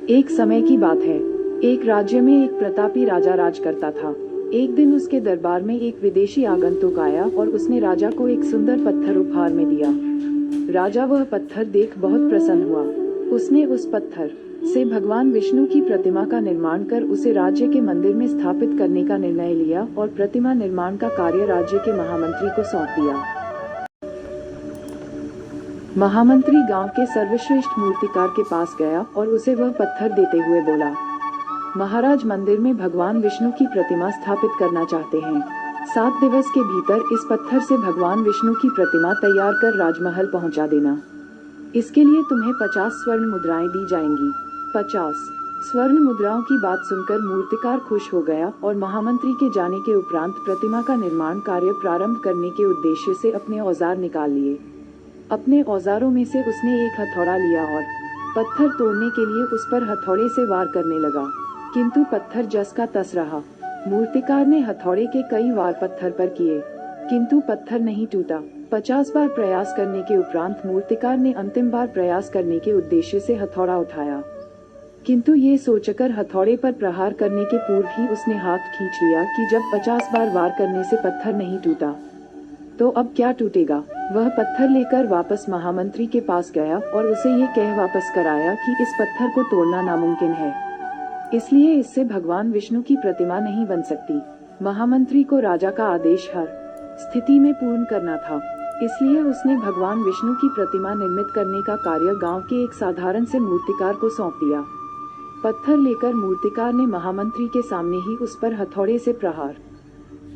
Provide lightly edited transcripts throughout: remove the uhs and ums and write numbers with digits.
एक समय की बात है। एक राज्य में एक प्रतापी राजा राज करता था। एक दिन उसके दरबार में एक विदेशी आगंतुक आया और उसने राजा को एक सुंदर पत्थर उपहार में दिया। राजा वह पत्थर देख बहुत प्रसन्न हुआ। उसने उस पत्थर से भगवान विष्णु की प्रतिमा का निर्माण कर उसे राज्य के मंदिर में स्थापित करने का निर्णय लिया और प्रतिमा निर्माण का कार्य राज्य के महामंत्री को सौंप दिया। महामंत्री गांव के सर्वश्रेष्ठ मूर्तिकार के पास गया और उसे वह पत्थर देते हुए बोला, महाराज, मंदिर में भगवान विष्णु की प्रतिमा स्थापित करना चाहते हैं। 7 दिवस के भीतर इस पत्थर से भगवान विष्णु की प्रतिमा तैयार कर राजमहल पहुंचा देना। इसके लिए तुम्हें 50 स्वर्ण मुद्राएं दी जाएंगी। 50 स्वर्ण मुद्राओं की बात सुनकर मूर्तिकार खुश हो गया और महामंत्री के जाने के उपरांत प्रतिमा का निर्माण कार्य प्रारंभ करने के उद्देश्य से अपने औजार निकाल लिए। अपने औजारों में से उसने एक हथौड़ा लिया और पत्थर तोड़ने के लिए उस पर हथौड़े से वार करने लगा, किंतु पत्थर जस का तस रहा। मूर्तिकार ने हथौड़े के कई वार पत्थर पर किए, किंतु पत्थर नहीं टूटा। 50 बार प्रयास करने के उपरांत मूर्तिकार ने अंतिम बार प्रयास करने के उद्देश्य से हथौड़ा उठाया, किंतु ये सोचकर हथौड़े पर प्रहार करने के पूर्व ही उसने हाथ खींच लिया कि जब 50 बार वार करने से पत्थर नहीं टूटा तो अब क्या टूटेगा। वह पत्थर लेकर वापस महामंत्री के पास गया और उसे ये कह वापस कराया कि इस पत्थर को तोड़ना नामुमकिन है, इसलिए इससे भगवान विष्णु की प्रतिमा नहीं बन सकती। महामंत्री को राजा का आदेश हर स्थिति में पूर्ण करना था, इसलिए उसने भगवान विष्णु की प्रतिमा निर्मित करने का कार्य गांव के एक साधारण से मूर्तिकार को सौंप दिया। पत्थर लेकर मूर्तिकार ने महामंत्री के सामने ही उस पर हथौड़े से प्रहार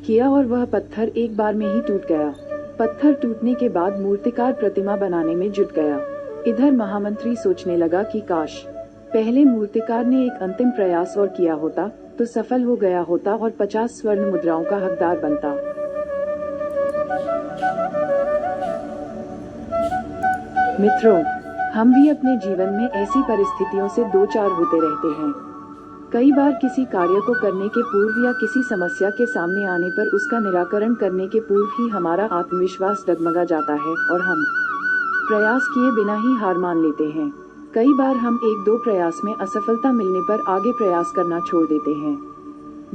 किया और वह पत्थर एक बार में ही टूट गया। पत्थर टूटने के बाद मूर्तिकार प्रतिमा बनाने में जुट गया। इधर महामंत्री सोचने लगा कि काश पहले मूर्तिकार ने एक अंतिम प्रयास और किया होता तो सफल हो गया होता और 50 स्वर्ण मुद्राओं का हकदार बनता। मित्रों, हम भी अपने जीवन में ऐसी परिस्थितियों से दो चार होते रहते हैं। कई बार किसी कार्य को करने के पूर्व या किसी समस्या के सामने आने पर उसका निराकरण करने के पूर्व ही हमारा आत्मविश्वास डगमगा जाता है और हम प्रयास किए बिना ही हार मान लेते हैं। कई बार हम 1-2 प्रयास में असफलता मिलने पर आगे प्रयास करना छोड़ देते हैं,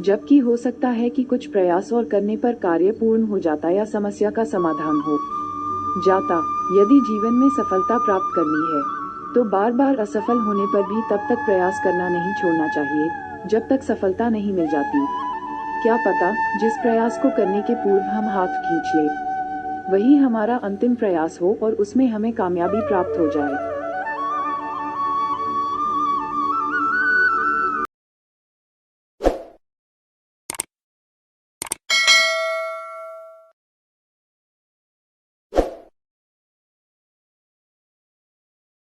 जबकि हो सकता है कि कुछ प्रयास और करने पर कार्य पूर्ण हो जाता या समस्या का समाधान हो जाता। यदि जीवन में सफलता प्राप्त करनी है तो बार बार असफल होने पर भी तब तक प्रयास करना नहीं छोड़ना चाहिए जब तक सफलता नहीं मिल जाती। क्या पता जिस प्रयास को करने के पूर्व हम हाथ खींच लें वही हमारा अंतिम प्रयास हो और उसमें हमें कामयाबी प्राप्त हो जाए।